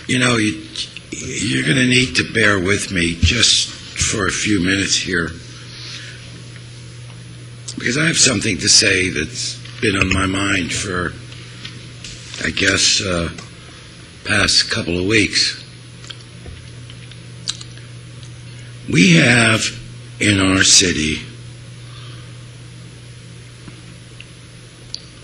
You're going to need to bear with me just for a few minutes here, because I have something to say that's been on my mind for, I guess, past couple of weeks. We have in our city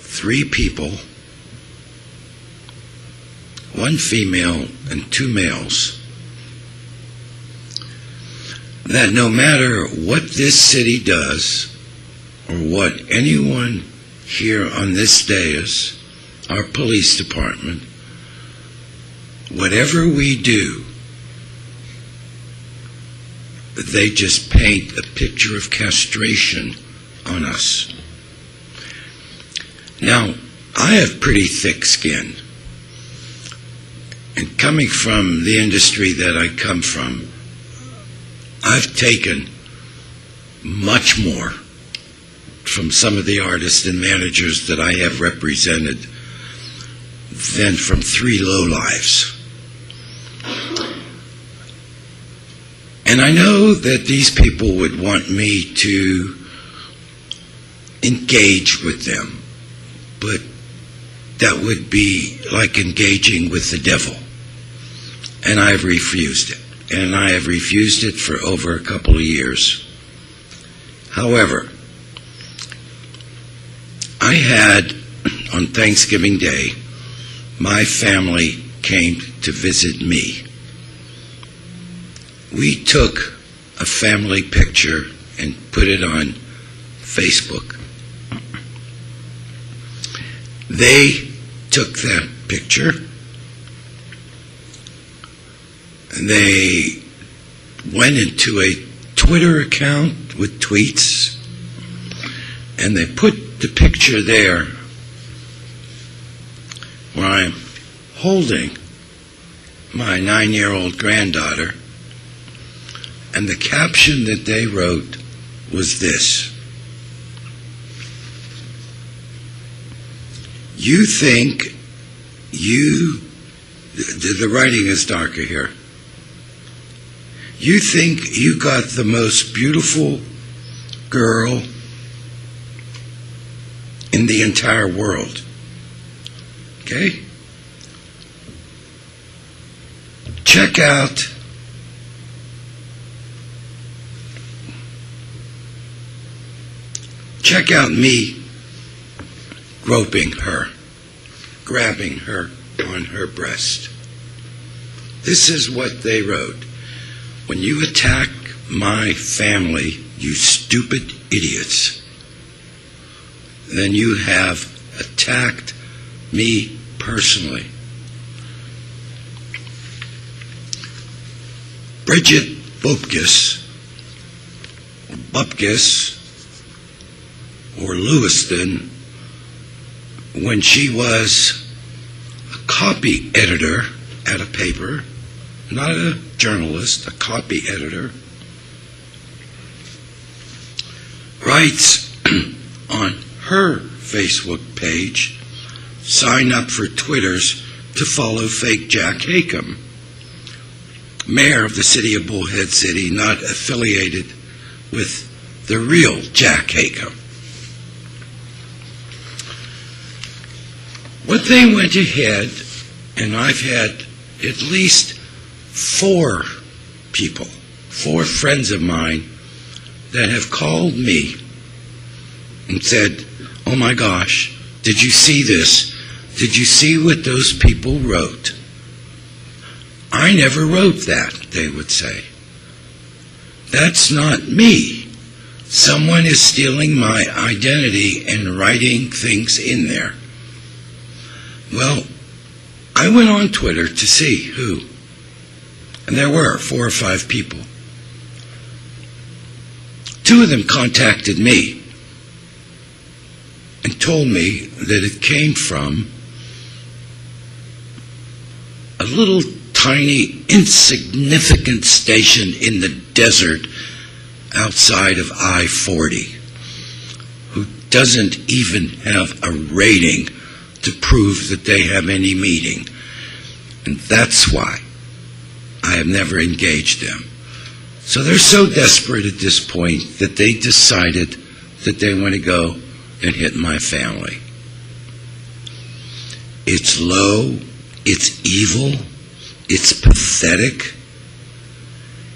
3 people, 1 female and 2 males, that no matter what this city does or what anyone here on this dais, our police department, whatever we do, they just paint a picture of castration on us. Now, I have pretty thick skin. And coming from the industry that I come from, I've taken much more from some of the artists and managers that I have represented than from 3 lowlifes. And I know that these people would want me to engage with them, but that would be like engaging with the devil. And I've refused it. And I have refused it for over a couple of years. However, I had, on Thanksgiving Day, my family came to visit me. We took a family picture and put it on Facebook. They took that picture and they went into a Twitter account with tweets, and they put the picture there where I'm holding my 9-year-old granddaughter, and the caption that they wrote was this: "You think the writing is darker here. You think you got the most beautiful girl in the entire world." Okay? Check out me groping her, grabbing her on her breast. This is what they wrote: "When you attack my family, you stupid idiots, then you have attacked me personally." Bridget Bupkis, or Lewiston, when she was a copy editor at a paper, not a journalist, a copy editor, writes on her Facebook page, "Sign up for Twitters to follow fake Jack Hakim, mayor of the city of Bullhead City, not affiliated with the real Jack Hakim." What they went ahead, and I've had at least 4 people, 4 friends of mine, that have called me and said, "Oh my gosh, did you see this? Did you see what those people wrote?" "I never wrote that," they would say. "That's not me. Someone is stealing my identity and writing things in there." Well, I went on Twitter to see who, and there were 4 or 5 people. 2 of them contacted me and told me that it came from a little tiny, insignificant station in the desert outside of I-40, who doesn't even have a rating to prove that they have any meaning. And that's why I have never engaged them. So they're so desperate at this point that they decided that they want to go and hit my family. It's low, it's evil, it's pathetic,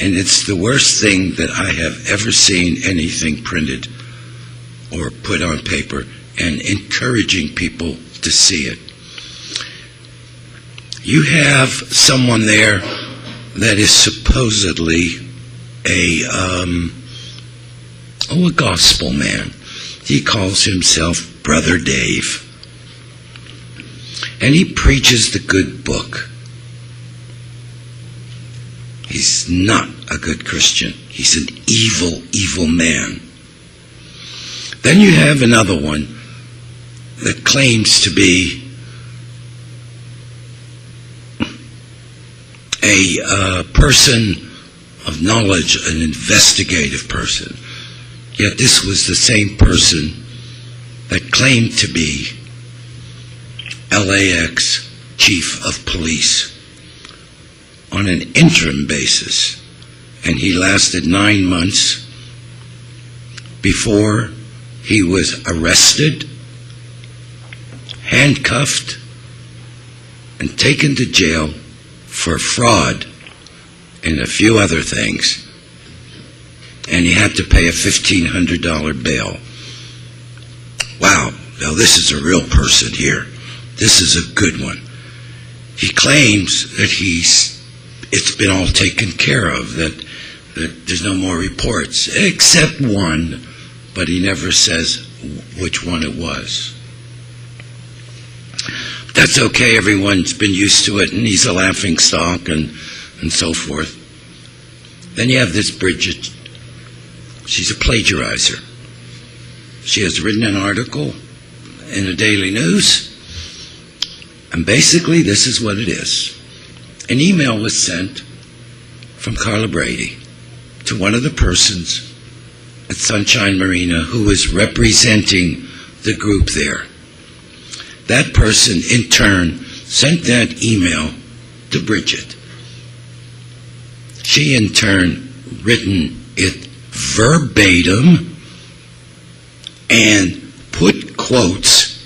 and it's the worst thing that I have ever seen anything printed or put on paper, and encouraging people to see it. You have someone there that is supposedly a gospel man. He calls himself Brother Dave. And he preaches the good book. He's not a good Christian. He's an evil, evil man. Then you have another one that claims to be a person of knowledge, an investigative person. Yet this was the same person that claimed to be LAX chief of police on an interim basis. And he lasted 9 months before he was arrested, handcuffed, and taken to jail for fraud and a few other things. And he had to pay a $1,500 bail. Wow, now this is a real person here. This is a good one. He claims that it's been all taken care of, that there's no more reports, except one, but he never says which one it was. That's okay, everyone's been used to it, and he's a laughing stock and so forth. Then you have this Bridget. She's a plagiarizer. She has written an article in the Daily News, and basically this is what it is. An email was sent from Carla Brady to one of the persons at Sunshine Marina who was representing the group there. That person, in turn, sent that email to Bridget. She, in turn, written it verbatim and put quotes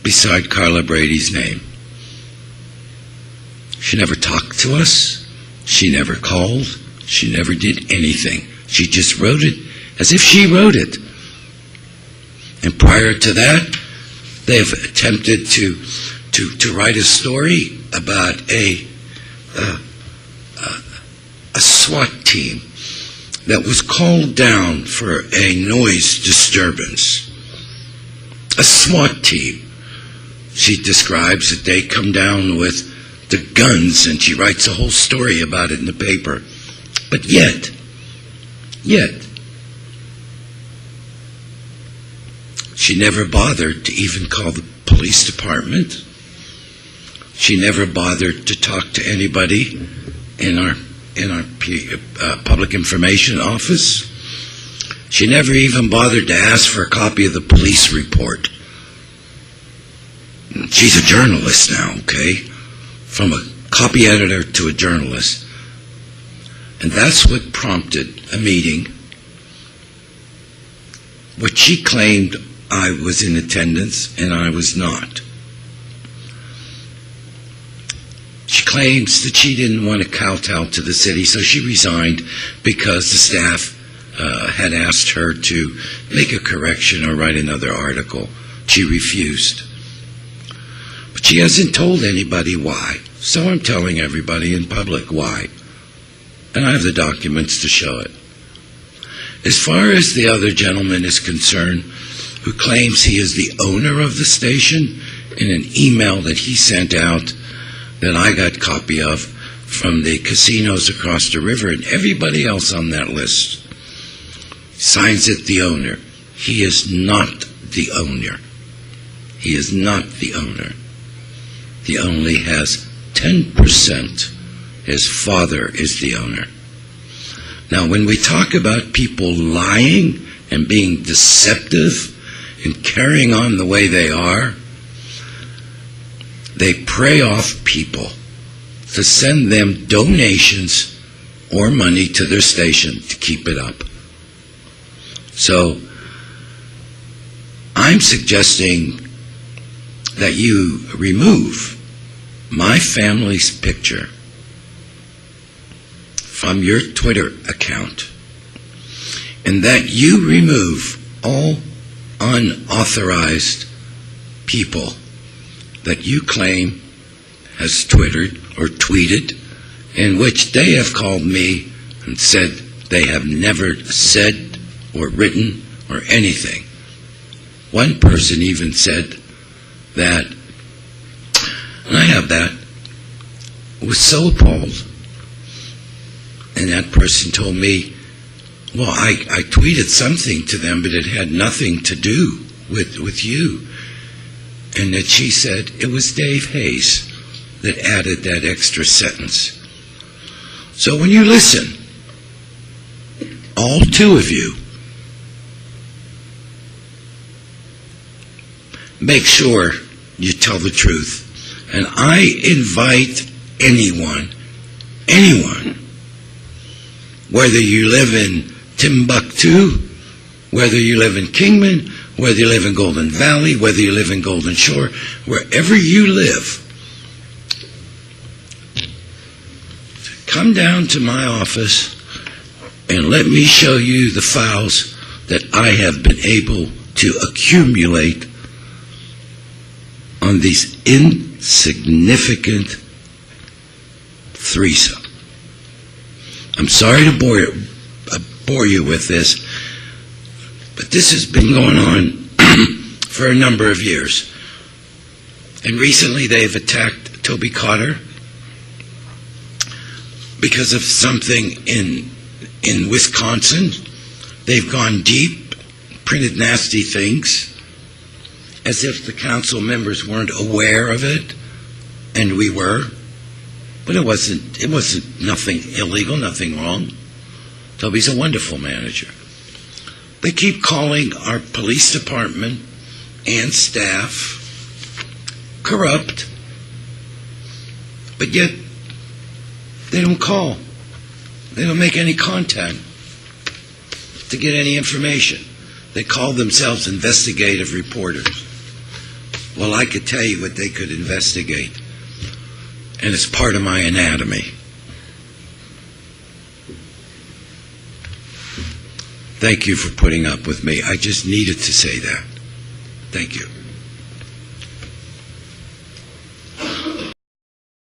beside Carla Brady's name. She never talked to us. She never called. She never did anything. She just wrote it as if she wrote it. And prior to that, they have attempted to write a story about a SWAT team that was called down for a noise disturbance. A SWAT team. She describes that they come down with the guns, and she writes a whole story about it in the paper. But yet, she never bothered to even call the police department. She never bothered to talk to anybody in our public information office. She never even bothered to ask for a copy of the police report. She's a journalist now, okay? From a copy editor to a journalist. And that's what prompted a meeting which she claimed I was in attendance, and I was not. She claims that she didn't want to kowtow to the city, so she resigned because the staff had asked her to make a correction or write another article. She refused. But she hasn't told anybody why, so I'm telling everybody in public why. And I have the documents to show it. As far as the other gentleman is concerned, who claims he is the owner of the station, in an email that he sent out that I got copy of from the casinos across the river, and everybody else on that list signs it the owner. He is not the owner. He is not the owner. He only has 10%. His father is the owner. Now, when we talk about people lying and being deceptive and carrying on the way they are, they prey off people to send them donations or money to their station to keep it up. So I'm suggesting that you remove my family's picture from your Twitter account, and that you remove all unauthorized people that you claim has Twittered or tweeted, in which they have called me and said they have never said or written or anything. One person even said that, and I have that, was so appalled. And that person told me, well, I tweeted something to them, but it had nothing to do with you. And that she said it was Dave Hayes that added that extra sentence. So when you listen, all two of you, make sure you tell the truth. And I invite anyone, whether you live in Timbuktu, whether you live in Kingman, whether you live in Golden Valley, whether you live in Golden Shore, wherever you live, come down to my office and let me show you the files that I have been able to accumulate on these insignificant threesome. I'm sorry to bore you with this, but this has been going on for a number of years. And recently they've attacked Toby Cotter because of something in Wisconsin. They've gone deep, printed nasty things, as if the council members weren't aware of it, and we were. But it wasn't nothing illegal, nothing wrong. Toby's a wonderful manager. They keep calling our police department and staff corrupt, but yet they don't call. They don't make any contact to get any information. They call themselves investigative reporters. Well, I could tell you what they could investigate, and it's part of my anatomy. Thank you for putting up with me. I just needed to say that. Thank you.